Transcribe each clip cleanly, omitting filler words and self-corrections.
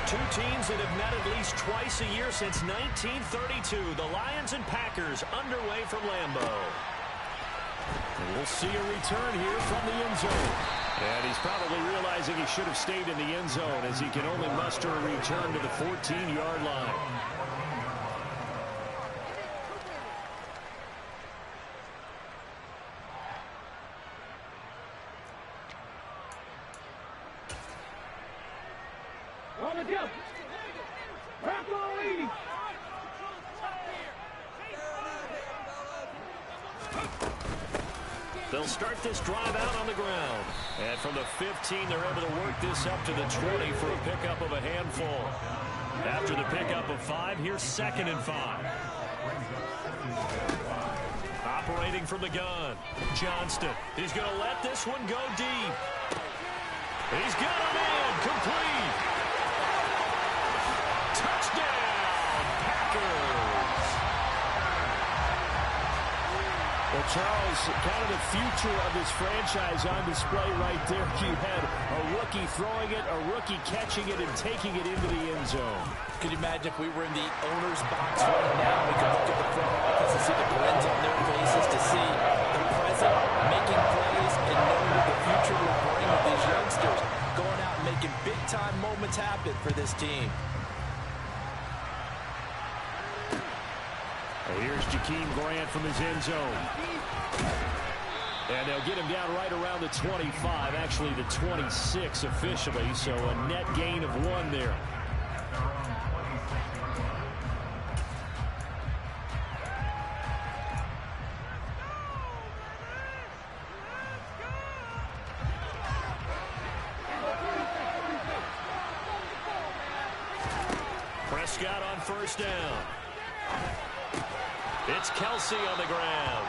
Two teams that have met at least twice a year since 1932. The Lions and Packers underway from Lambeau. And we'll see a return here from the end zone. And he's probably realizing he should have stayed in the end zone as he can only muster a return to the 14-yard line. They'll start this drive out on the ground. And from the 15, they're able to work this up to the 20 for a pickup of a handful. After the pickup of 5, here's 2nd and 5. Operating from the gun, Johnston. He's going to let this one go deep. He's got him in, complete. Touchdown, Packers. Well, Charles, kind of the future of this franchise on display right there. You had a rookie throwing it, a rookie catching it, and taking it into the end zone. Could you imagine if we were in the owner's box right now? We could look at the front office and see the grins on their faces, to see the present making plays and knowing what the future will bring with these youngsters going out and making big-time moments happen for this team. Here's Jakeem Grant from his end zone. And they'll get him down right around the 25, actually the 26 officially, so a net gain of 1 there. Prescott on first down. It's Kelsey on the ground.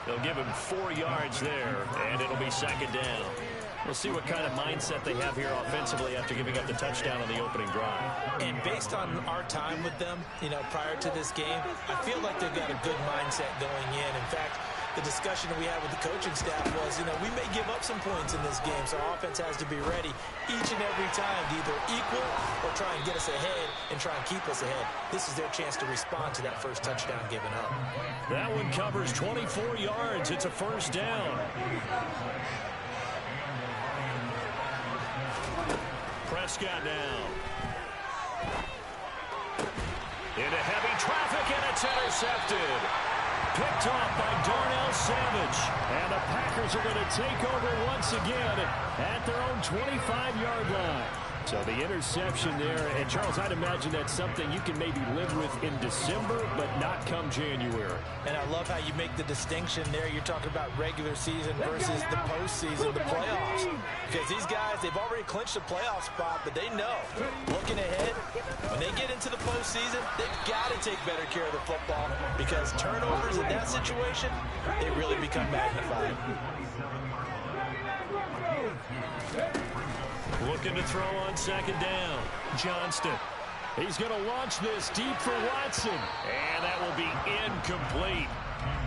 They'll give him 4 yards there, and it'll be 2nd down. We'll see what kind of mindset they have here offensively after giving up the touchdown on the opening drive. And based on our time with them, prior to this game, I feel like they've got a good mindset going in. In fact, the discussion that we had with the coaching staff was, we may give up some points in this game, so our offense has to be ready each and every time to either equal or try and get us ahead and try and keep us ahead. This is their chance to respond to that first touchdown given up. That one covers 24 yards. It's a first down. Prescott down. Into heavy traffic, and it's intercepted. Picked off by Darnell Savage. And the Packers are going to take over once again at their own 25-yard line. So the interception there. And, Charles, I'd imagine that's something you can maybe live with in December, but not come January. And I love how you make the distinction there. You're talking about regular season versus the postseason, the playoffs. Because these guys, they've already clinched a playoff spot, but they know, looking ahead, when they get into the postseason, they've got to take better care of the football, because turnovers in that situation, they really become magnified. Looking to throw on 2nd down. Johnston. He's going to launch this deep for Watson. And that will be incomplete.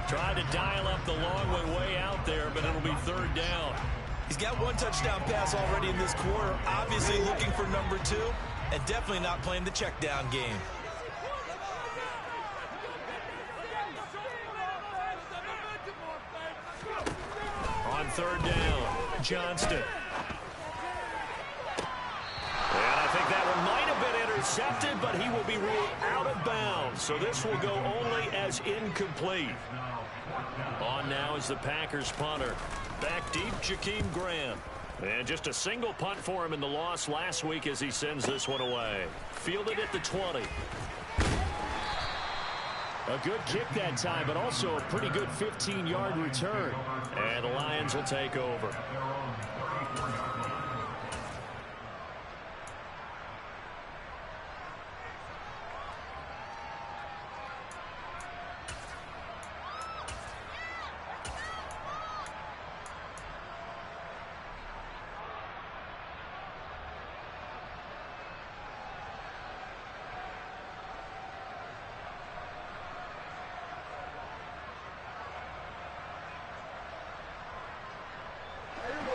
Tried to dial up the long way out there, but it'll be 3rd down. He's got 1 touchdown pass already in this quarter. Obviously looking for number 2. And definitely not playing the check down game. On 3rd down, Johnston. And I think that one might have been intercepted, but he will be ruled out of bounds. So this will go only as incomplete. On now is the Packers punter. Back deep, Jakeem Grant. And just a single punt for him in the loss last week as he sends this one away. Fielded at the 20. A good kick that time, but also a pretty good 15-yard return. And the Lions will take over.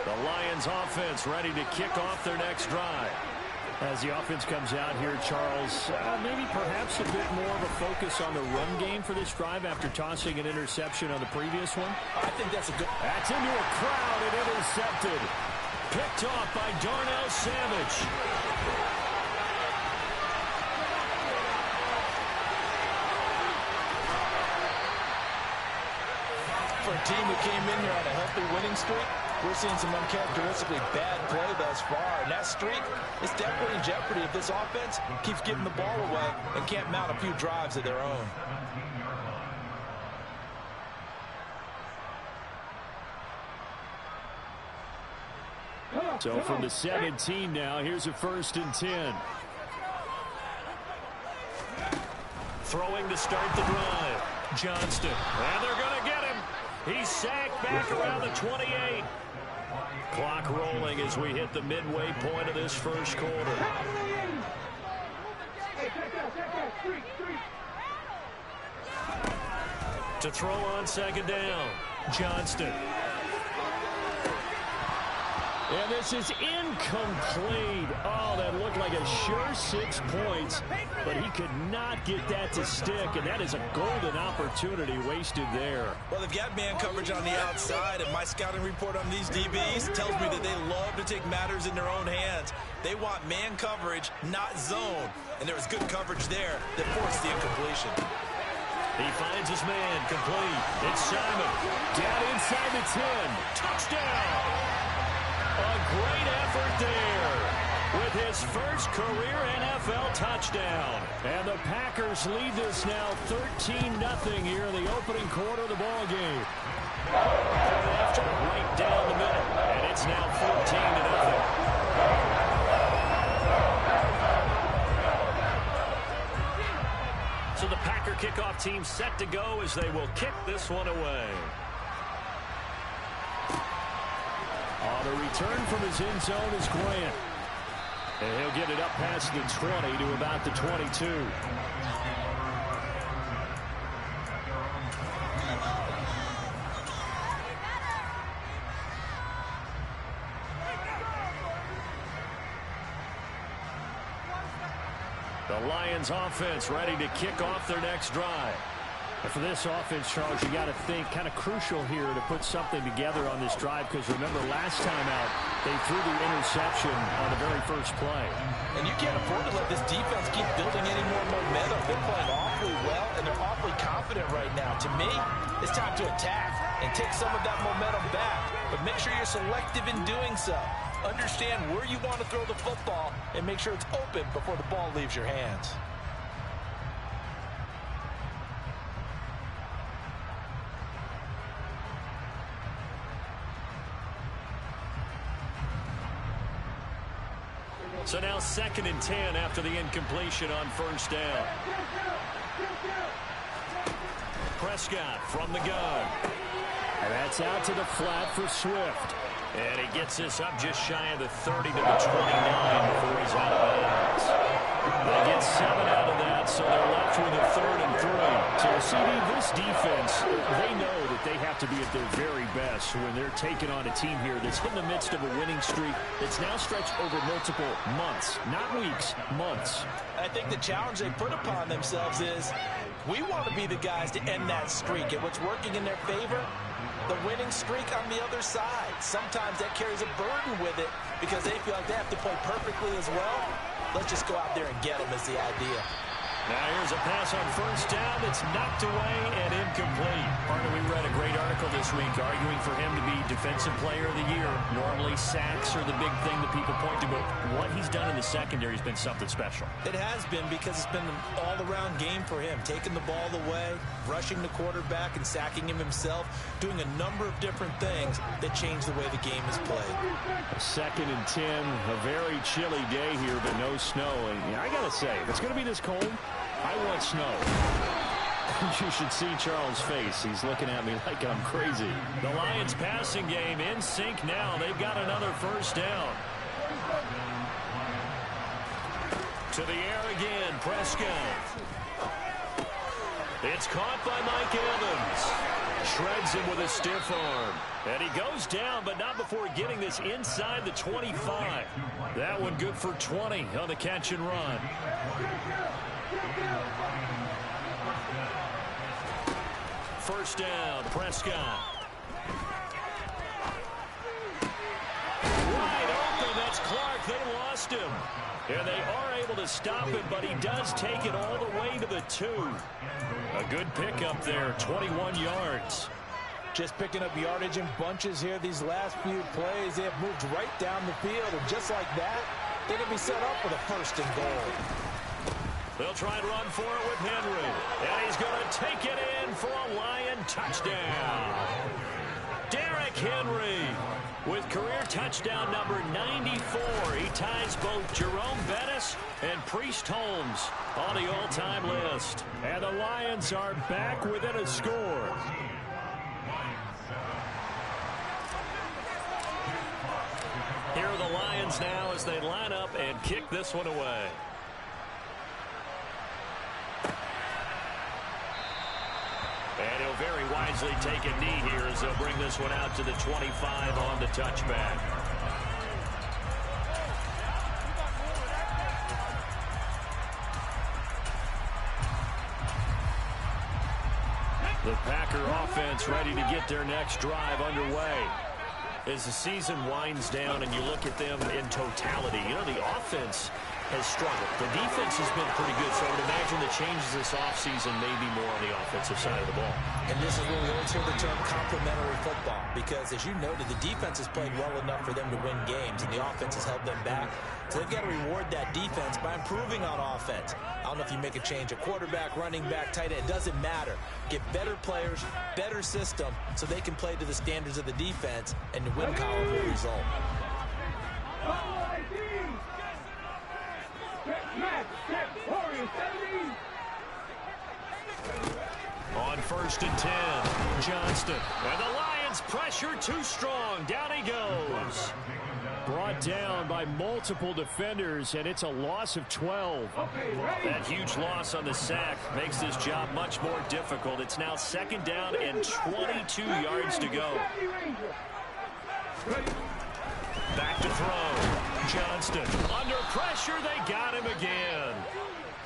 The Lions offense ready to kick off their next drive. As the offense comes out here, Charles, maybe perhaps a bit more of a focus on the run game for this drive after tossing an interception on the previous one. I think that's a good... That's into a crowd and intercepted. Picked off by Darnell Savage. For a team who came in here on a healthy winning streak, we're seeing some uncharacteristically bad play thus far. And that streak is definitely in jeopardy if this offense keeps giving the ball away and can't mount a few drives of their own. So from the 17 now, here's a 1st and 10. Throwing to start the drive. Johnston. And they're going to get him. He's sacked back around the 28. Clock rolling as we hit the midway point of this first quarter. To throw on 2nd down. Johnston. And this is incomplete. Oh, that looked like a sure 6 points, but he could not get that to stick, and that is a golden opportunity wasted there. Well, they've got man coverage on the outside, and my scouting report on these DBs tells me that they love to take matters in their own hands. They want man coverage, not zone, and there was good coverage there that forced the incompletion. He finds his man complete. It's Simon down inside the 10. Touchdown! A great effort there with his first career NFL touchdown. And the Packers lead this now 13-0 here in the opening quarter of the ball game. After right down the middle, and it's now 14-0. So the Packer kickoff team set to go as they will kick this one away. On the return from his end zone is Grant. And he'll get it up past the 20 to about the 22. The Lions offense ready to kick off their next drive. And for this offense, Charles, you got to think kind of crucial here to put something together on this drive, because remember last time out they threw the interception on the very first play. And you can't afford to let this defense keep building any more momentum. They're playing awfully well, and they're awfully confident right now. To me, it's time to attack and take some of that momentum back. But make sure you're selective in doing so. Understand where you want to throw the football and make sure it's open before the ball leaves your hands. So now 2nd and 10 after the incompletion on 1st down. Prescott from the gun. And that's out to the flat for Swift. And he gets this up just shy of the 30 to the 29 before he's out of bounds. They get 7 out of that, so they're left with a 3rd and 3. So, CD, this defense, they know that they have to be at their very best when they're taking on a team here that's in the midst of a winning streak that's now stretched over multiple months, not weeks, months. I think the challenge they put upon themselves is we want to be the guys to end that streak. And what's working in their favor? The winning streak on the other side. Sometimes that carries a burden with it because they feel like they have to play perfectly as well. Let's just go out there and get them is the idea. Now here's a pass on 1st down that's knocked away and incomplete. Partner, we read a great article this week arguing for him to be Defensive Player of the Year. Normally sacks are the big thing that people point to, but what he's done in the secondary has been something special. It has been, because it's been an all-around game for him. Taking the ball away, rushing the quarterback and sacking him himself, doing a number of different things that change the way the game is played. 2nd and 10, a very chilly day here, but no snow. And I got to say, if it's going to be this cold, I want snow. You should see Charles' face. He's looking at me like I'm crazy. The Lions passing game in sync now. They've got another 1st down. To the air again, Prescott. It's caught by Mike Evans. Shreds him with a stiff arm. And he goes down, but not before getting this inside the 25. That one good for 20 on the catch and run. First down, Prescott. Wide open, that's Clark. They lost him. And they are able to stop him, but he does take it all the way to the 2. A good pickup there, 21 yards. Just picking up yardage in bunches here these last few plays. They have moved right down the field, and just like that, they're going to be set up for the first and goal. They'll try and run for it with Henry. And he's going to take it in for a Lion touchdown. Derrick Henry with career touchdown number 94. He ties both Jerome Bettis and Priest Holmes on the all-time list. And the Lions are back within a score. Here are the Lions now as they line up and kick this one away. And he'll very wisely take a knee here as they'll bring this one out to the 25 on the touchback. The Packer offense ready to get their next drive underway. As the season winds down and you look at them in totality, you know, the offense has struggled. The defense has been pretty good, so I would imagine the changes this offseason may be more on the offensive side of the ball. And this is where we always hear the term complementary football, because as you noted, the defense has played well enough for them to win games, and the offense has held them back. So they've got to reward that defense by improving on offense. I don't know if you make a change, a quarterback, running back, tight end, it doesn't matter. Get better players, better system, so they can play to the standards of the defense, and the win column will result. On 1st and 10, Johnston. And the Lions pressure too strong. Down he goes. Brought down by multiple defenders, and it's a loss of 12. That huge loss on the sack makes this job much more difficult. It's now 2nd down and 22 yards to go. Back to throw. Johnston under pressure. They got him again.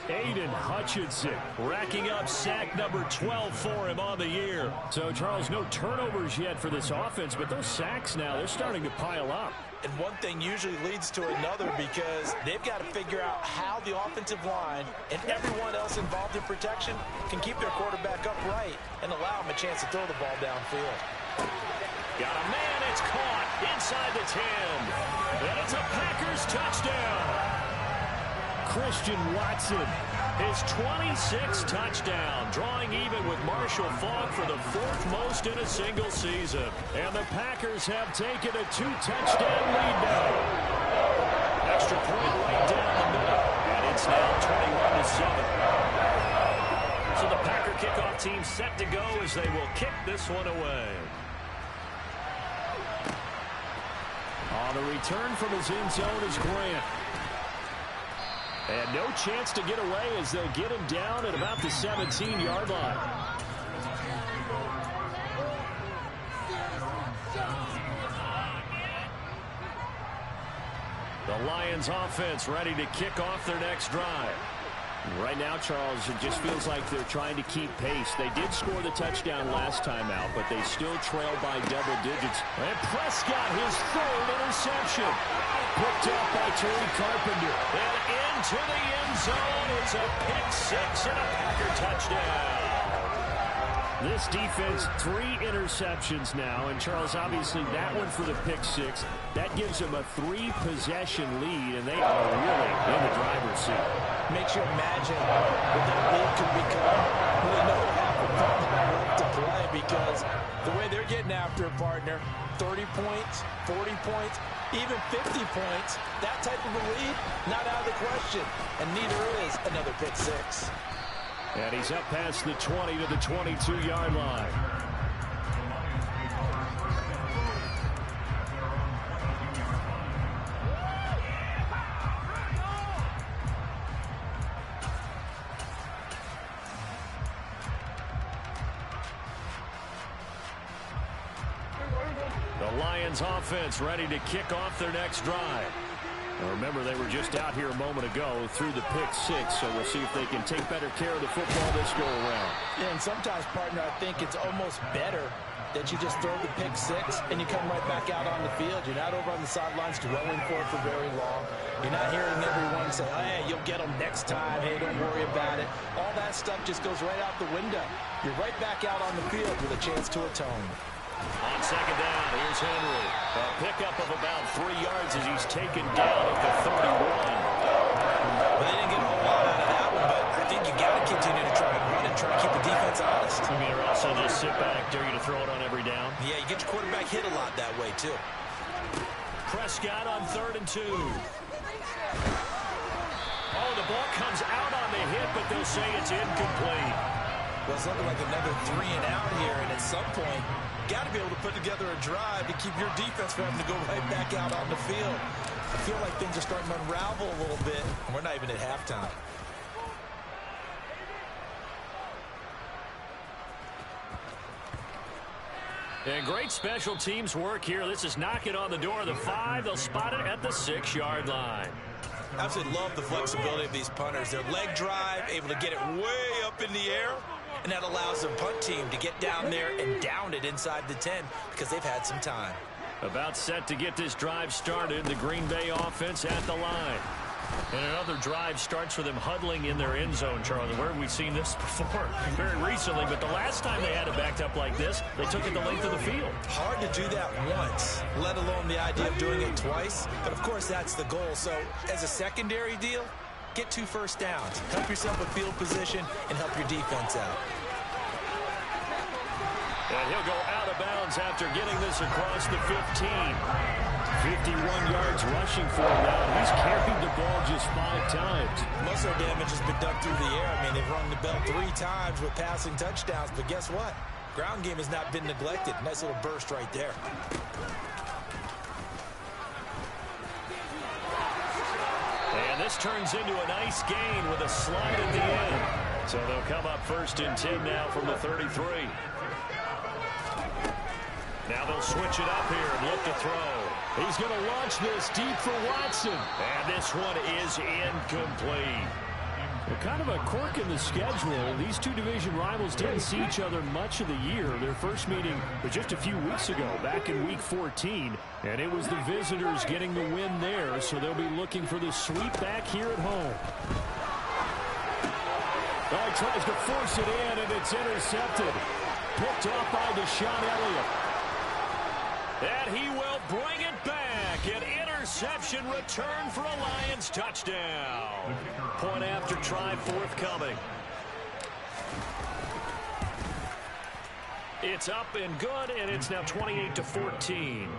Aiden Hutchinson racking up sack number 12 for him on the year. So, Charles, no turnovers yet for this offense, but those sacks now, they're starting to pile up. And one thing usually leads to another, because they've got to figure out how the offensive line and everyone else involved in protection can keep their quarterback upright and allow him a chance to throw the ball downfield. Got a man, it's caught inside the 10. And it's a Packers touchdown. Christian Watson, his 26th touchdown, drawing even with Marshall Faulk for the 4th most in a single season. And the Packers have taken a 2-touchdown lead now. Extra point right down the middle, and it's now 21-7. So the Packer kickoff team set to go as they will kick this one away. On the return from his end zone is Grant. And no chance to get away as they'll get him down at about the 17-yard line. The Lions offense ready to kick off their next drive. Right now, Charles, it just feels like they're trying to keep pace. They did score the touchdown last time out, but they still trail by double digits. And Prescott, his 3rd interception. Picked up by Tariq Carpenter. And into the end zone. It's a pick-6 and a Packer touchdown. This defense, 3 interceptions now. And, Charles, obviously that one for the pick-6. That gives them a 3-possession lead, and they are really in the driver's seat. Makes you imagine what that lead could become when they know half the time to play, because the way they're getting after a partner, 30 points, 40 points, even 50 points, that type of a lead, not out of the question. And neither is another pick-6. And he's up past the 20 to the 22-yard line. The Lions offense ready to kick off their next drive. Now remember, they were just out here a moment ago through the pick six, so we'll see if they can take better care of the football this go around. Yeah, and sometimes, partner, I think it's almost better that you just throw the pick six and you come right back out on the field. You're not over on the sidelines dwelling for it for very long. You're not hearing everyone say, oh, hey, you'll get them next time. Hey, don't worry about it. All that stuff just goes right out the window. You're right back out on the field with a chance to atone. On second down, here's Henry. A pickup of about 3 yards as he's taken down at the 31. Well, they didn't get a whole lot out of that one, but I think you got to continue to try and run and try to keep the defense honest. I mean, or also just sit back, dare you to throw it on every down. Yeah, you get your quarterback hit a lot that way, too. Prescott on 3rd and 2. Oh, the ball comes out on the hit, but they'll say it's incomplete. Well, it's looking like another 3 and out here, and at some point, got to be able to put together a drive to keep your defense from having to go right back out on the field. I feel like things are starting to unravel a little bit, and we're not even at halftime. And great special teams work here. This is knocking on the door of the 5. They'll spot it at the 6-yard line. I absolutely love the flexibility of these punters. Their leg drive, able to get it way up in the air, and that allows their punt team to get down there and down it inside the 10 because they've had some time. About set to get this drive started. The Green Bay offense at the line. And another drive starts with them huddling in their end zone, Charlie. Where have we seen this before? Very recently, but the last time they had it backed up like this, they took it the length of the field. Hard to do that once, let alone the idea of doing it twice. But, of course, that's the goal. So, as a secondary deal, get 2 first downs. Help yourself with field position and help your defense out. And he'll go out of bounds after getting this across the 15. 51 yards rushing for him now. He's carried the ball just 5 times. Most of their damage has been done through the air. I mean, they've rung the bell 3 times with passing touchdowns. But guess what? Ground game has not been neglected. Nice little burst right there. And this turns into a nice gain with a slide at the end. So they'll come up 1st and 10 now from the 33. Now they'll switch it up here and look to throw. He's going to launch this deep for Watson. And this one is incomplete. Well, kind of a quirk in the schedule. These two division rivals didn't see each other much of the year. Their first meeting was just a few weeks ago, back in Week 14. And it was the visitors getting the win there, so they'll be looking for the sweep back here at home. Oh, he tries to force it in, and it's intercepted. Picked off by Deshaun Elliott. And he will bring it back. An interception return for a Lions touchdown. Point after try forthcoming. It's up and good, and it's now 28-14.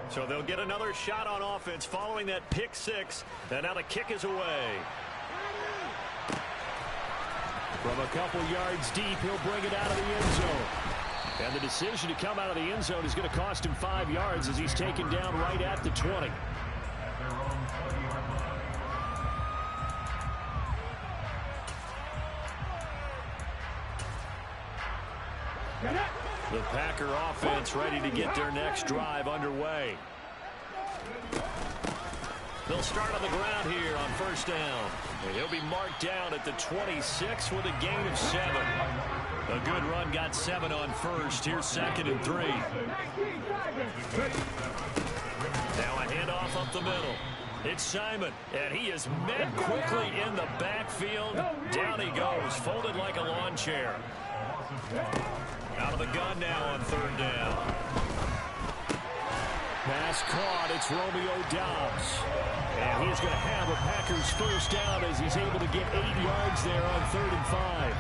So they'll get another shot on offense following that pick 6. And now the kick is away. From a couple yards deep, he'll bring it out of the end zone. And the decision to come out of the end zone is going to cost him 5 yards as he's taken down right at the 20. The Packer offense ready to get their next drive underway. They'll start on the ground here on 1st down. And he'll be marked down at the 26 with a gain of 7. A good run got 7 on 1st. Here's 2nd and 3. Now a handoff up the middle. It's Simon, and he is met quickly in the backfield. Down he goes, folded like a lawn chair. Out of the gun now on 3rd down. Pass caught. It's Romeo Doubs. And he is going to have a Packers 1st down as he's able to get 8 yards there on 3rd and 5.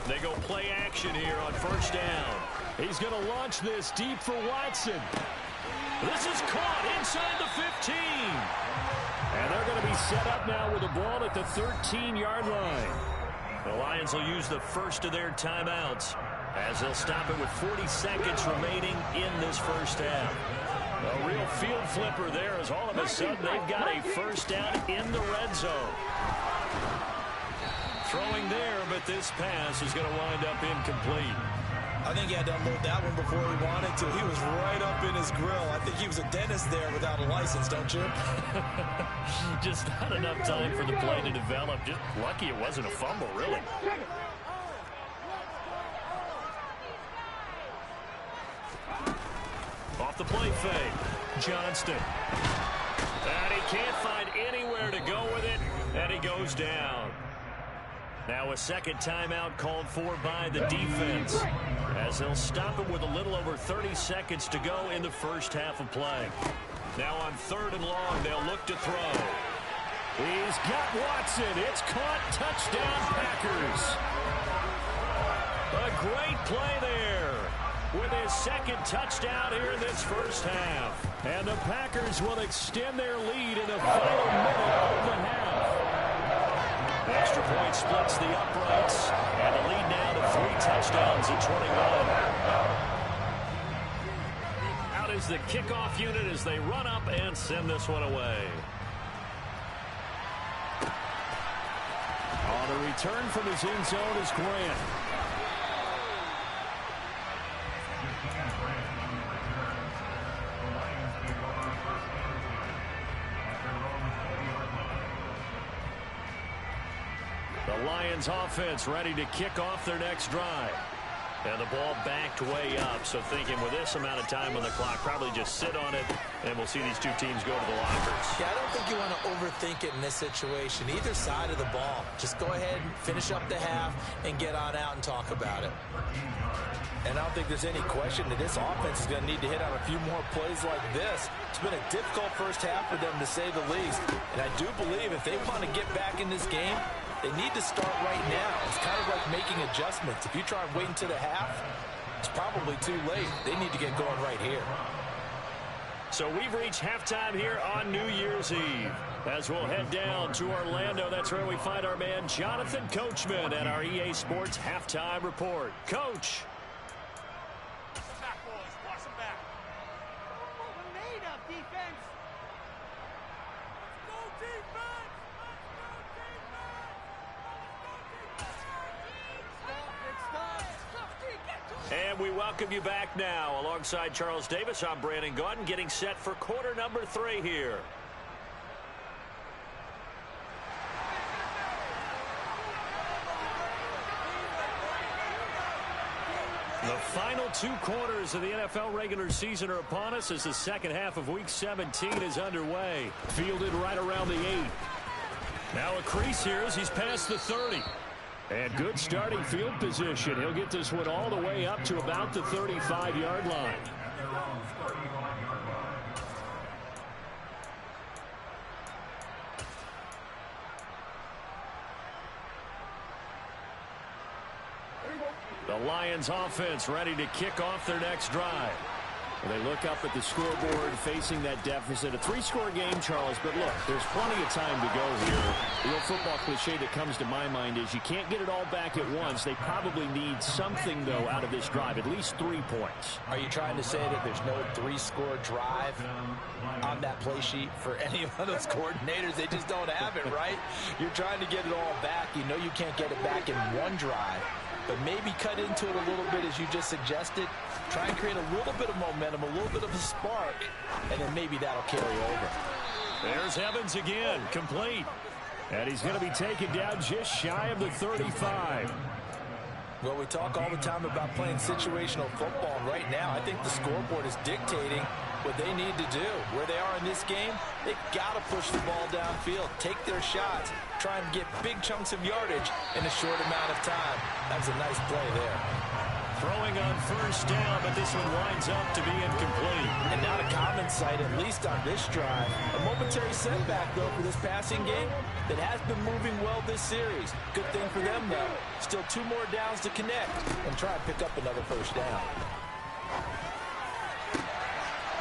They go play action here on 1st down. He's going to launch this deep for Watson. This is caught inside the 15. And they're going to be set up now with the ball at the 13-yard line. The Lions will use the first of their timeouts as they'll stop it with 40 seconds remaining in this first half. A real field flipper there as all of a sudden they've got a first down in the red zone. Throwing there, but this pass is going to wind up incomplete. I think he had to unload that one before he wanted to. He was right up in his grill. I think he was a dentist there without a license, don't you? Just not enough time for the play to develop. Just lucky it wasn't a fumble, really. Off the play fake. Johnston. And he can't find anywhere to go with it, and he goes down. Now a second timeout called for by the defense as they'll stop it with a little over 30 seconds to go in the first half of play. Now on 3rd and long, they'll look to throw. He's got Watson. It's caught. Touchdown, Packers. A great play there with his second touchdown here in this first half. And the Packers will extend their lead in the final minute of the half. Extra point splits the uprights, and the lead now to 3 touchdowns at 21. Out is the kickoff unit as they run up and send this one away. On the return from his end zone is Grant. The Lions offense ready to kick off their next drive. And the ball backed way up, so thinking with this amount of time on the clock, probably just sit on it, and we'll see these two teams go to the lockers. Yeah, I don't think you want to overthink it in this situation. Either side of the ball. Just go ahead and finish up the half and get on out and talk about it. And I don't think there's any question that this offense is going to need to hit on a few more plays like this. It's been a difficult first half for them, to say the least. And I do believe if they want to get back in this game, they need to start right now. It's kind of like making adjustments. If you try and wait until the half, it's probably too late. They need to get going right here. So we've reached halftime here on New Year's Eve. As we'll head down to Orlando, that's where we find our man Jonathan Coachman at our EA Sports Halftime Report. Coach. And we welcome you back now. Alongside Charles Davis, I'm Brandon Gaudin, getting set for quarter number 3 here. The final 2 quarters of the NFL regular season are upon us as the second half of Week 17 is underway. Fielded right around the 8. Now a crease here as he's past the 30. And good starting field position. He'll get this one all the way up to about the 35-yard line. The Lions offense ready to kick off their next drive. They look up at the scoreboard facing that deficit. A 3-score game, Charles, but look, there's plenty of time to go here. The old football cliche that comes to my mind is you can't get it all back at once. They probably need something, though, out of this drive, at least 3 points. Are you trying to say that there's no 3-score drive on that play sheet for any of those coordinators? They just don't have it, right? You're trying to get it all back. You know you can't get it back in one drive. But maybe cut into it a little bit as you just suggested. Try and create a little bit of momentum, a little bit of a spark, and then maybe that'll carry over. There's Evans again, complete. And he's going to be taken down just shy of the 35. Well, we talk all the time about playing situational football, and right now I think the scoreboard is dictating what they need to do. Where they are in this game, they've got to push the ball downfield, take their shots, try and get big chunks of yardage in a short amount of time. That's a nice play there. Throwing on first down, but this one winds up to be incomplete. And not a common sight, at least on this drive. A momentary setback, though, for this passing game that has been moving well this series. Good thing for them, though. Still 2 more downs to connect and try and pick up another first down.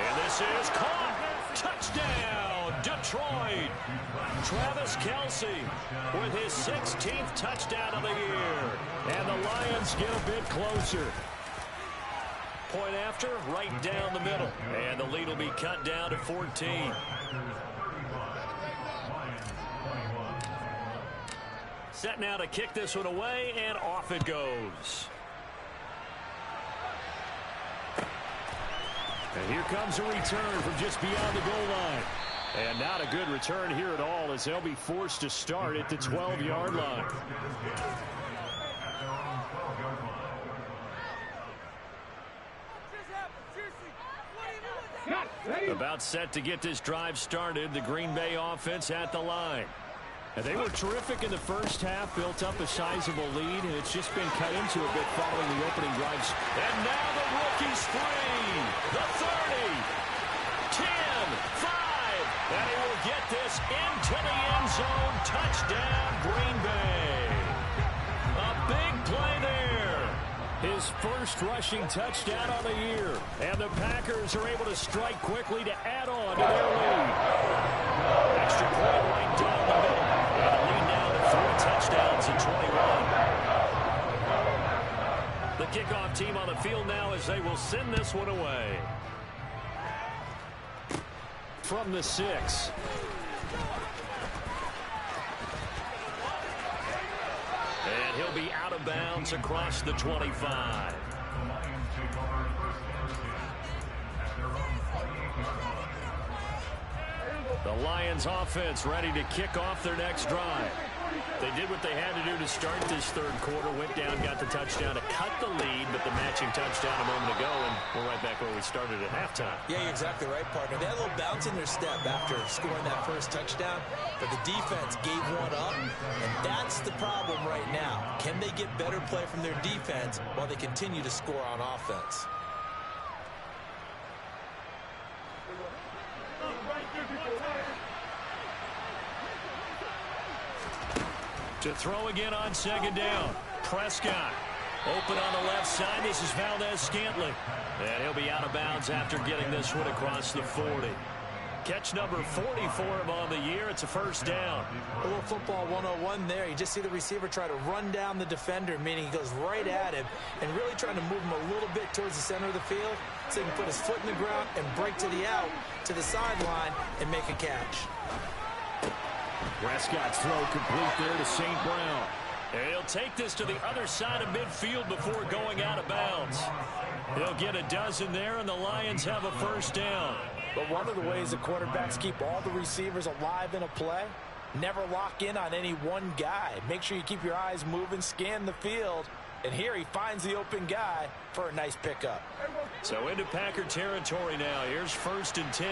And this is caught. Touchdown, Detroit. Travis Kelce with his 16th touchdown of the year. And the Lions get a bit closer. Point after, right down the middle. And the lead will be cut down to 14. Set now to kick this one away, and off it goes. And here comes a return from just beyond the goal line. And not a good return here at all, as they'll be forced to start at the 12-yard line. About set to get this drive started, the Green Bay offense at the line. And they were terrific in the first half, built up a sizable lead, and it's just been cut into a bit following the opening drives. And now the rookie's free. The 30, 10, 5, and he will get this into the end zone. Touchdown, Green Bay. A big play there. His first rushing touchdown of the year. And the Packers are able to strike quickly to add on to their lead. Extra point right down the middle. And the lead now to 3 touchdowns in 21. The kickoff team on the field now as they will send this one away. From the 6. And he'll be out of bounds across the 25. The Lions offense ready to kick off their next drive. They did what they had to do to start this third quarter, went down, got the touchdown to cut the lead, but the matching touchdown a moment ago, and we're right back where we started at halftime. Yeah, you're exactly right, partner. They had a little bounce in their step after scoring that first touchdown, but the defense gave one up, and that's the problem right now. Can they get better play from their defense while they continue to score on offense? To throw again on second down. Prescott open on the left side. This is Valdez-Scantling. And he'll be out of bounds after getting this one across the 40. Catch number 40 for him on the year. It's a first down. A little football 101 there. You just see the receiver try to run down the defender, meaning he goes right at him and really trying to move him a little bit towards the center of the field so he can put his foot in the ground and break to the out, to the sideline, and make a catch. Prescott's throw complete there to St. Brown. And he'll take this to the other side of midfield before going out of bounds. He'll get a dozen there, and the Lions have a first down. But one of the ways the quarterbacks keep all the receivers alive in a play, never lock in on any one guy. Make sure you keep your eyes moving, scan the field. And here he finds the open guy for a nice pickup. So into Packer territory now. Here's 1st and 10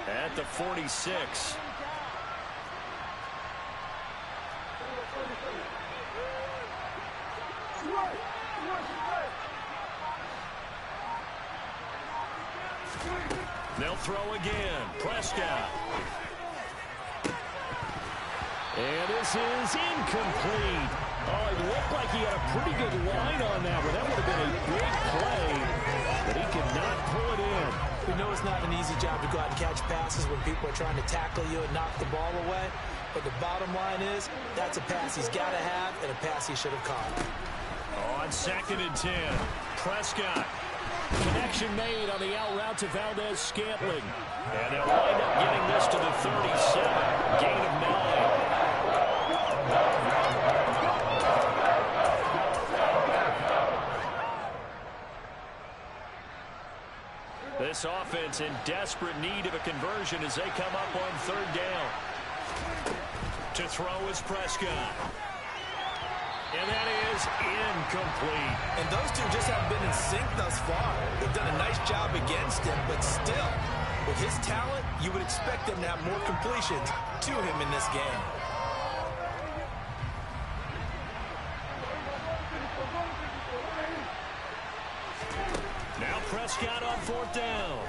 at the 46. They'll throw again. Prescott. And this is incomplete. Oh, it looked like he had a pretty good line on that one. That would have been a big play, but he could not pull it in. We know it's not an easy job to go out and catch passes when people are trying to tackle you and knock the ball away. But the bottom line is, that's a pass he's got to have and a pass he should have caught. On 2nd and 10, Prescott. Connection made on the out route to Valdez-Scantling. And they'll wind up getting this to the 37. Gain of 9. This offense in desperate need of a conversion as they come up on 3rd down. To throw is Prescott. And that is incomplete. And those two just haven't been in sync thus far. They've done a nice job against him, but still, with his talent, you would expect them to have more completions to him in this game. Now Prescott on 4th down.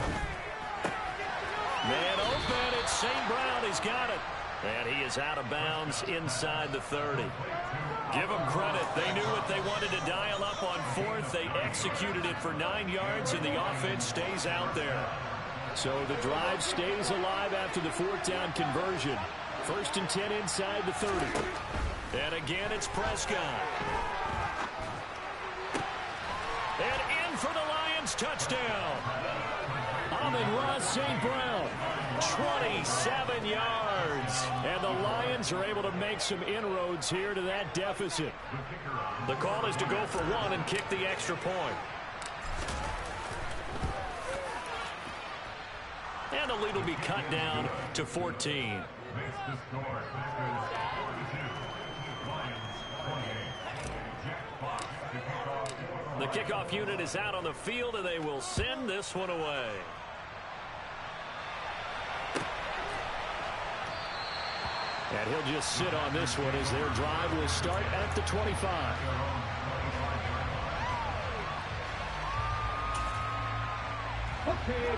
Man open, it's St. Brown. He's got it. And he is out of bounds inside the 30. Give them credit. They knew what they wanted to dial up on 4th. They executed it for 9 yards, and the offense stays out there. So the drive stays alive after the fourth down conversion. 1st and 10 inside the 30. And again, it's Prescott. And in for the Lions touchdown. Amon-Ra St. Brown, 27 yards. And the Lions are able to make some inroads here to that deficit. The call is to go for one and kick the extra point. And the lead will be cut down to 14. The kickoff unit is out on the field, and they will send this one away. And he'll just sit on this one as their drive will start at the 25.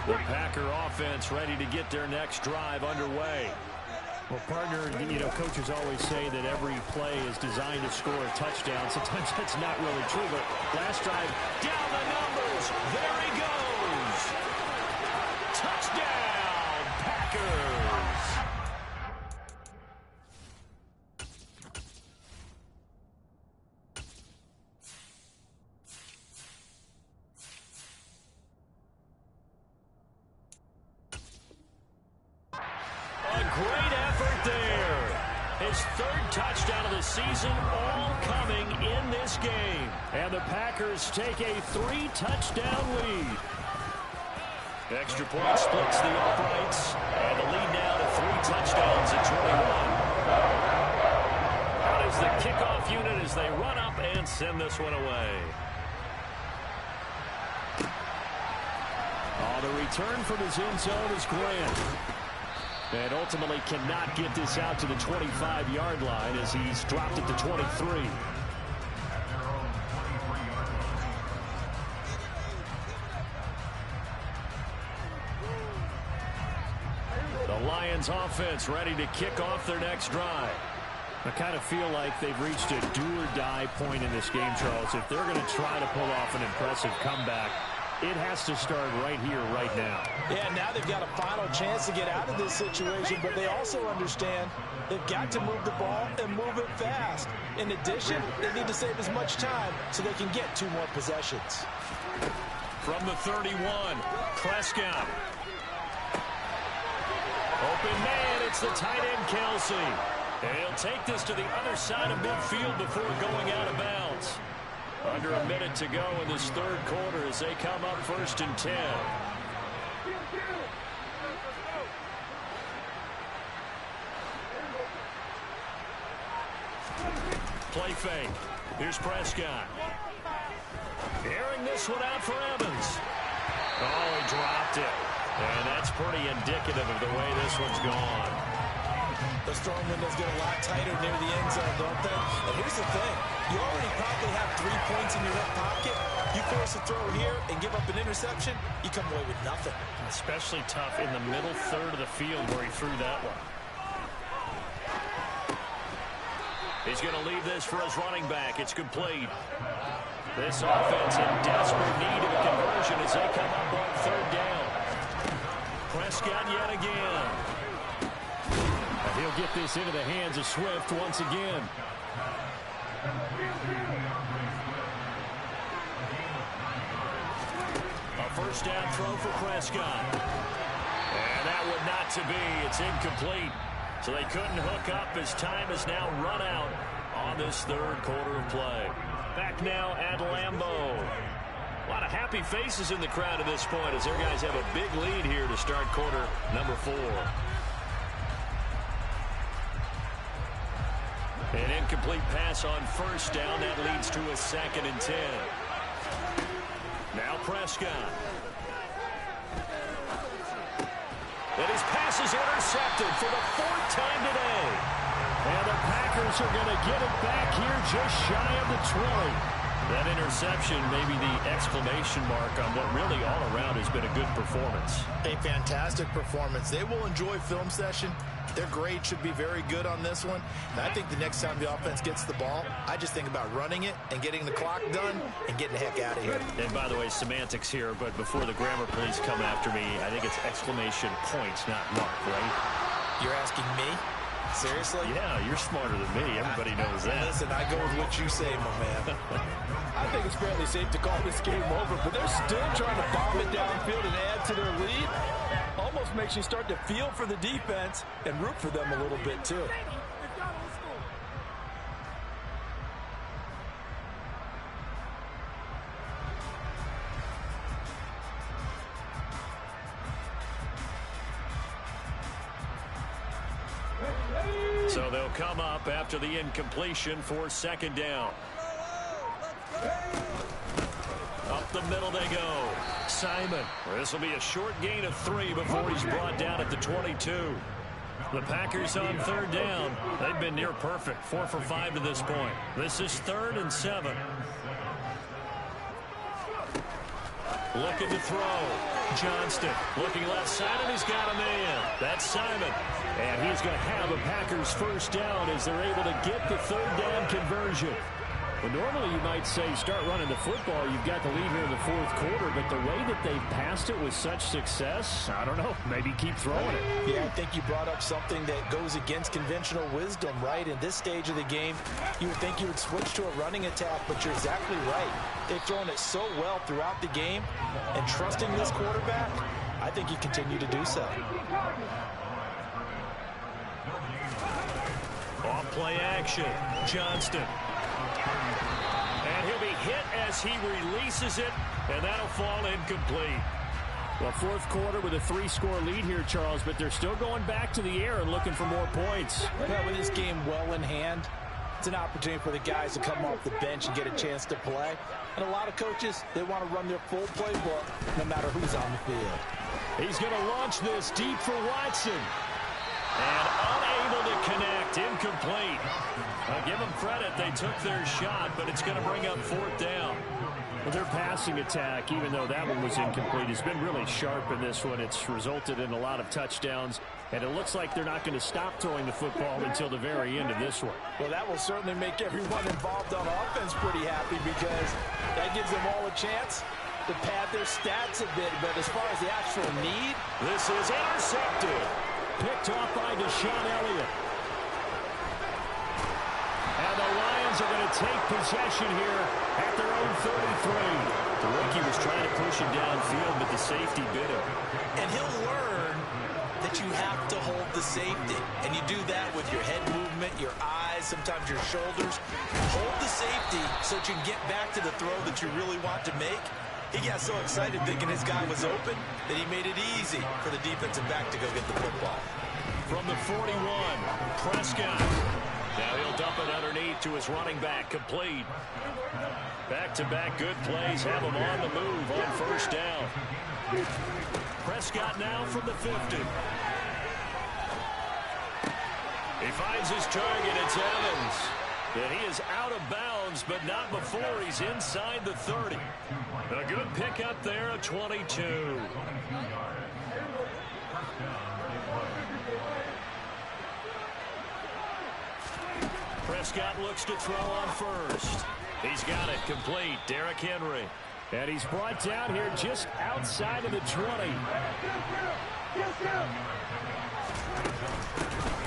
The Packer offense ready to get their next drive underway. Well, partner, coaches always say that every play is designed to score a touchdown. Sometimes that's not really true, but last drive, down the numbers. There he goes. Touchdown, Packers. Great effort there. His 3rd touchdown of the season, all coming in this game. And the Packers take a 3-touchdown lead. Extra point splits the uprights. And the lead now to 3 touchdowns at 21. That is the kickoff unit as they run up and send this one away. The return from his end zone is Grant. And ultimately cannot get this out to the 25-yard line as he's dropped at the 23. The Lions offense ready to kick off their next drive. I kind of feel like they've reached a do-or-die point in this game, Charles. If they're going to try to pull off an impressive comeback, it has to start right here, right now. Yeah, now they've got a final chance to get out of this situation, but they also understand they've got to move the ball and move it fast. In addition, they need to save as much time so they can get 2 more possessions. From the 31, Prescott. Open man, it's the tight end, Kelsey. And he'll take this to the other side of midfield before going out of bounds. Under a minute to go in this 3rd quarter as they come up 1st and 10. Play fake. Here's Prescott. Airing this one out for Evans. Oh, he dropped it. And that's pretty indicative of the way this one's gone. Those throwing windows get a lot tighter near the end zone, don't they? And here's the thing. You already probably have 3 points in your hip pocket. You force a throw here and give up an interception, you come away with nothing. Especially tough in the middle 3rd of the field where he threw that one. He's going to leave this for his running back. It's complete. This offense in desperate need of a conversion as they come up on 3rd down. Prescott yet again. He'll get this into the hands of Swift once again. A 1st down throw for Prescott. And that would not to be. It's incomplete. So they couldn't hook up as time is now run out on this 3rd quarter of play. Back now at Lambeau. A lot of happy faces in the crowd at this point as their guys have a big lead here to start quarter number 4. An incomplete pass on 1st down. That leads to a 2nd and 10. Now Prescott. And his pass is intercepted for the 4th time today. And the Packers are going to get it back here just shy of the 20. That interception may be the exclamation mark on what really all around has been a good performance. A fantastic performance. They will enjoy film session. Their grade should be very good on this one. And I think the next time the offense gets the ball, I just think about running it and getting the clock done and getting the heck out of here. And by the way, semantics here, but before the grammar police come after me, I think it's exclamation points, not mark, right? You're asking me? Seriously? Yeah, you're smarter than me. Everybody knows that. Listen, I go with what you say, my man. I think it's fairly safe to call this game over, but they're still trying to bomb it downfield and add to their lead. Almost makes you start to feel for the defense and root for them a little bit, too. So they'll come up after the incompletion for second down. Up the middle they go. Simon. This will be a short gain of 3 before he's brought down at the 22. The Packers on third down. They've been near perfect. 4 for 5 to this point. This is 3rd and 7. Looking to throw. Johnston looking left side, and he's got a man. That's Simon. And he's going to have a Packers first down as they're able to get the third down conversion. Well, normally you might say start running the football. You've got the lead here in the fourth quarter, but the way that they've passed it with such success, I don't know, maybe keep throwing it. Yeah, I think you brought up something that goes against conventional wisdom, right? In this stage of the game, you would think you would switch to a running attack, but you're exactly right. They've thrown it so well throughout the game, and trusting this quarterback, I think you continue to do so. Off play action. Johnston. And he'll be hit as he releases it, and that'll fall incomplete. Well, fourth quarter with a 3-score lead here, Charles, but they're still going back to the air and looking for more points. Well, with this game well in hand, it's an opportunity for the guys to come off the bench and get a chance to play. And a lot of coaches, they want to run their full playbook no matter who's on the field. He's going to launch this deep for Watson. And unable to connect, incomplete. I'll give them credit, they took their shot, but it's going to bring up fourth down. Well, their passing attack, even though that one was incomplete, has been really sharp in this one. It's resulted in a lot of touchdowns, and it looks like they're not going to stop throwing the football until the very end of this one. Well, that will certainly make everyone involved on offense pretty happy because that gives them all a chance to pad their stats a bit. But as far as the actual need, this is intercepted. Picked off by Deshaun Elliott. And the Lions are going to take possession here at their own 33. The rookie was trying to push him downfield, but the safety bit him. And he'll learn that you have to hold the safety. And you do that with your head movement, your eyes, sometimes your shoulders. Hold the safety so that you can get back to the throw that you really want to make. He got so excited thinking his guy was open that he made it easy for the defensive back to go get the football. From the 41, Prescott. Now he'll dump it underneath to his running back, complete. Back-to-back good plays have him on the move on first down. Prescott now from the 50. He finds his target, it's Evans. And he is out of bounds, but not before he's inside the 30. A good pickup there, a 22. Prescott looks to throw on first. He's got it complete. Derrick Henry. And he's brought down here just outside of the 20.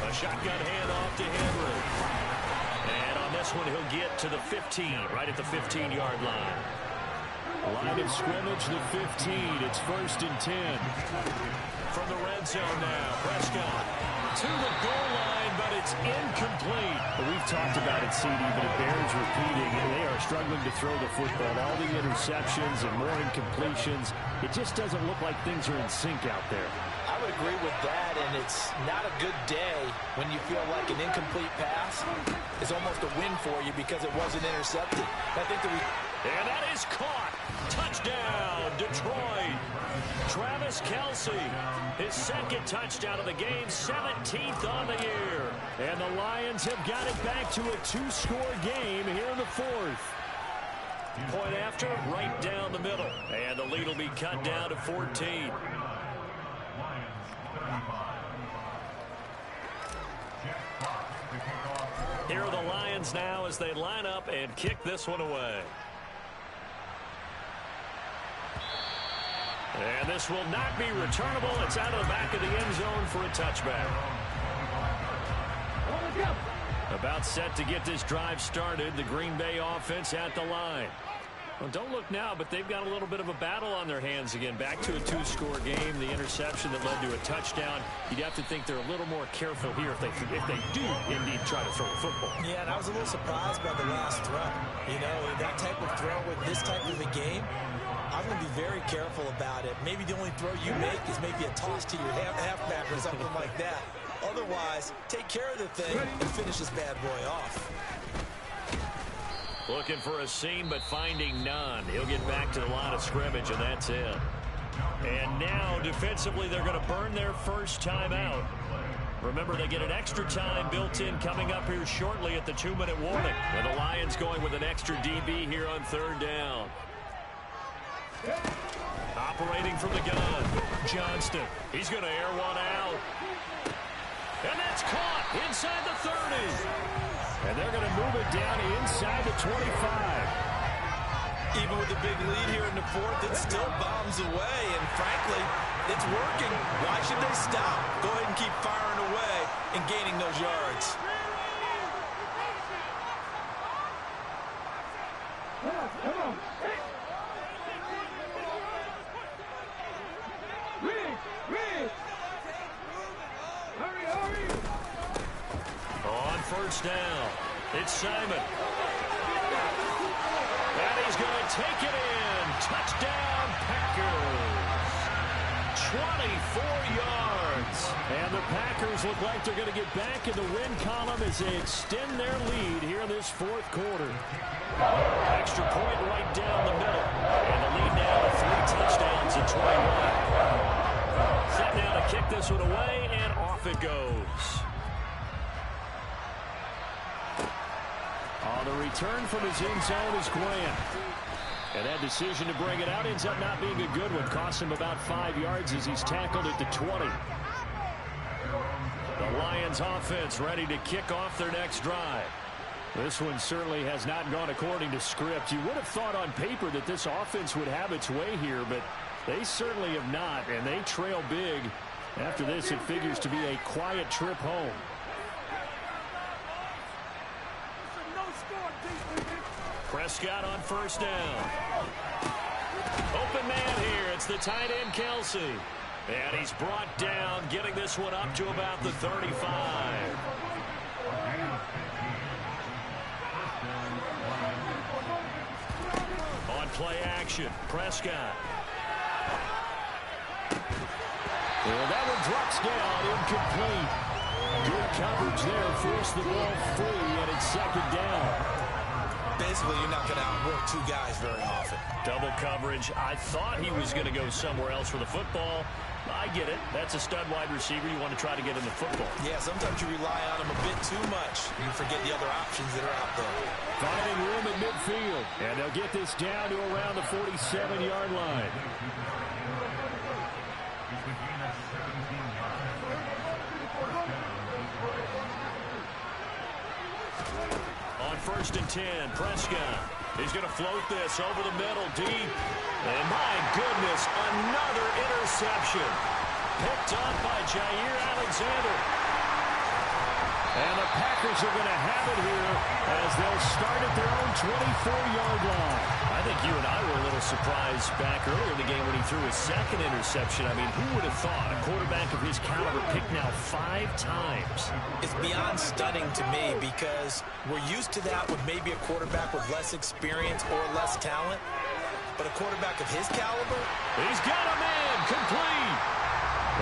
A shotgun handoff to Henry. And on this one, he'll get to the 15, right at the 15-yard line. Line of scrimmage, the 15. It's 1st and 10. From the red zone now, Prescott to the goal line, but it's incomplete. Well, we've talked about it, CD, but it bears repeating. They are struggling to throw the football. All the interceptions and more incompletions. It just doesn't look like things are in sync out there. I would agree with that, and it's not a good day when you feel like an incomplete pass is almost a win for you because it wasn't intercepted. I think that and that is caught. Touchdown, Detroit. Travis Kelce, his second touchdown of the game, 17th on the year. And the Lions have got it back to a 2-score game here in the fourth. Point after, right down the middle. And the lead will be cut down to 14. Here are the Lions now as they line up and kick this one away. And this will not be returnable. It's out of the back of the end zone for a touchback. About set to get this drive started. The Green Bay offense at the line. Well, don't look now, but they've got a little bit of a battle on their hands again. Back to a two-score game. The interception that led to a touchdown. You'd have to think they're a little more careful here if they do indeed try to throw a football. Yeah, and I was a little surprised by the last throw. You know, that type of throw with this type of a game, I'm going to be very careful about it. Maybe the only throw you make is maybe a toss to your halfback or something like that. Otherwise, take care of the thing and finish this bad boy off. Looking for a seam, but finding none. He'll get back to the line of scrimmage, and that's it. And now, defensively, they're going to burn their first time out. Remember, they get an extra time built in coming up here shortly at the 2-minute warning. And the Lions going with an extra DB here on third down. Operating from the gun, Johnston. He's going to air one out. And that's caught inside the 30. And they're going to move it down inside the 25. Even with the big lead here in the fourth, it still bombs away. And frankly, it's working. Why should they stop? Go ahead and keep firing away and gaining those yards. On first down, it's Simon. And he's going to take it in. Touchdown, Packers. 24 yards. And the Packers look like they're going to get back in the win column as they extend their lead here in this fourth quarter. Extra point right down the middle. And the lead now to 3 touchdowns at 21. Set now to kick this one away, and off it goes. On the return from his end zone is Grant. And that decision to bring it out ends up not being a good one. Costs him about 5 yards as he's tackled at the 20. The Lions offense ready to kick off their next drive. This one certainly has not gone according to script. You would have thought on paper that this offense would have its way here, but they certainly have not, and they trail big. After this, it figures to be a quiet trip home. Prescott on first down. Open man here. It's the tight end, Kelsey. And he's brought down, getting this one up to about the 35. On play action, Prescott. Well, that one drops down, incomplete. Good coverage there, forced the ball free, and it's second down. Basically, you're not going to outwork 2 guys very often. Double coverage. I thought he was going to go somewhere else for the football. I get it. That's a stud wide receiver. You want to try to get him the football. Yeah, sometimes you rely on him a bit too much. You forget the other options that are out there. Finding room at midfield. And they'll get this down to around the 47-yard line. First and 10, Prescott. He's going to float this over the middle, deep. And my goodness, another interception. Picked up by Jair Alexander. And the Packers are going to have it here as they'll start at their own 24-yard line. I think you and I were a little surprised back earlier in the game when he threw his second interception. I mean, who would have thought a quarterback of his caliber picked now 5 times? It's beyond stunning to me because we're used to that with maybe a quarterback with less experience or less talent. But a quarterback of his caliber? He's got a man, complete.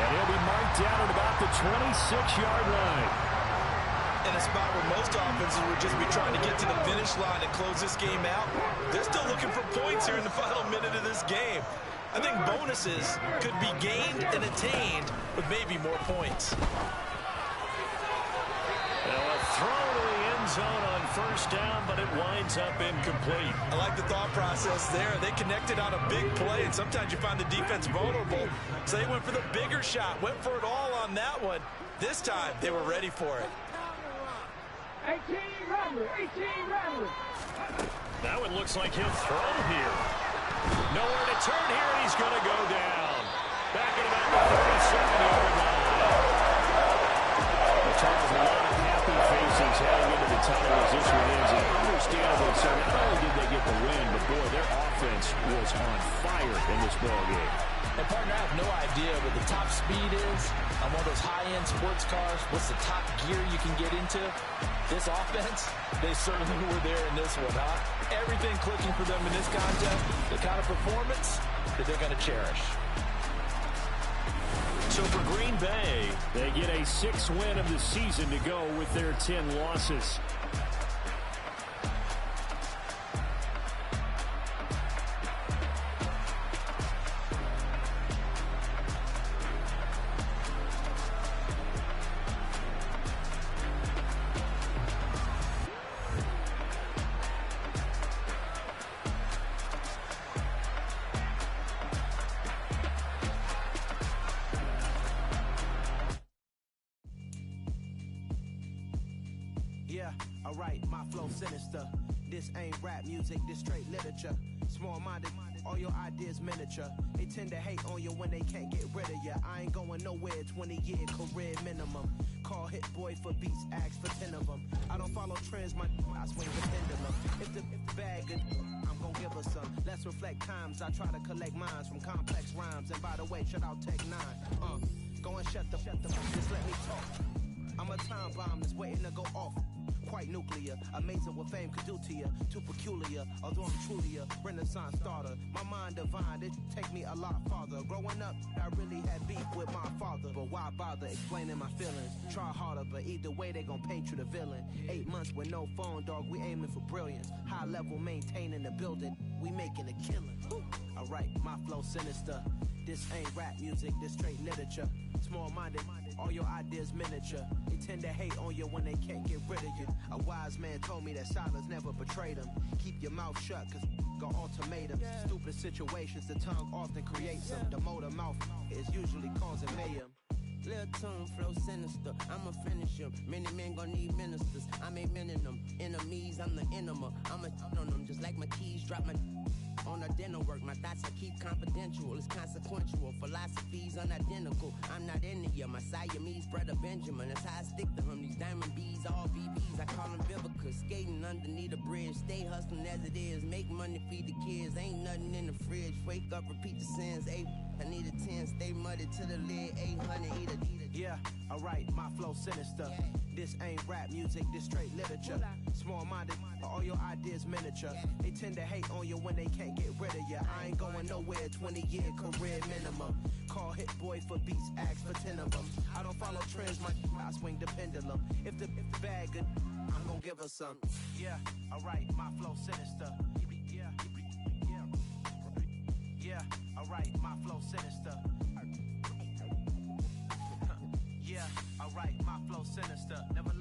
And he'll be marked down at about the 26-yard line. In a spot where most offenses would just be trying to get to the finish line and close this game out, they're still looking for points here in the final minute of this game. I think bonuses could be gained and attained with maybe more points. Now a throw to the end end zone on first down, but it winds up incomplete. I like the thought process there. They connected on a big play, and sometimes you find the defense vulnerable. So they went for the bigger shot, went for it all on that one. This time, they were ready for it. 18 Rattler. That one looks like he'll throw here. Nowhere to turn here, and he's going to go down. Back at about the 37-yard line. The talk of a lot of happy faces heading into the time as this one is. And understandable, so not only did they get the win, but boy, their offense was on fire in this ballgame. And partner, I have no idea what the top speed is on one of those high-end sports cars. What's the top gear you can get into? This offense, they certainly were there in this one, huh? Everything clicking for them in this contest, the kind of performance that they're going to cherish. So for Green Bay, they get a 6th win of the season to go with their 10 losses. Yeah, alright, my flow sinister. This ain't rap music, this straight literature. Small-minded, all your ideas miniature. They tend to hate on you when they can't get rid of you. I ain't going nowhere, 20-year career minimum. Call hit boy for beats, ask for 10 of them. I don't follow trends, I swing the pendulum. If the bag good, I'm gonna give her some. Let's reflect times, I try to collect minds from complex rhymes. And by the way, shut out Tech 9. Go and shut the just let me talk. I'm a time bomb that's waiting to go off. Quite nuclear, amazing what fame could do to you. Too peculiar, although I'm truly a renaissance starter. My mind divine, it take me a lot farther. Growing up, I really had beef with my father. But why bother explaining my feelings? Try harder, but either way they gon' paint you the villain. 8 months with no phone, dog, we aiming for brilliance. High level maintaining the building, we making a killing. Alright, my flow sinister. This ain't rap music, this straight literature. Small-minded, all your ideas miniature. They tend to hate on you when they can't get rid of you. A wise man told me that silence never betrayed him. Keep your mouth shut, cause got ultimatums. Stupid situations, the tongue often creates them. The motor mouth is usually causing mayhem. Lil' tune, flow sinister, I'ma finish him. Many men gon' need ministers, I'm a men in them. Enemies, I'm the enema, I'ma on them. Just like my keys, drop my on a dinner work. My thoughts I keep confidential, it's consequential. Philosophies unidentical, I'm not in it yet. My Siamese brother Benjamin, that's how I stick to him. These diamond bees, all BBs, I call them Vivica. Skating underneath a bridge, stay hustling as it is. Make money, feed the kids, ain't nothing in the fridge. Wake up, repeat the sins, I need a 10, stay muddy to the lid, 800, eat a. Yeah, alright, my flow sinister. This ain't rap music, this straight literature. Small-minded, all your ideas miniature. They tend to hate on you when they can't get rid of you. I ain't going nowhere, 20-year career minimum. Call hit boy for beats, ask for 10 of them. I don't follow trends, I swing the pendulum. If the bag good, I'm gonna give her some. Yeah, alright, my flow sinister. Yeah, alright, my flow sinister. Yeah, alright, my flow sinister. Never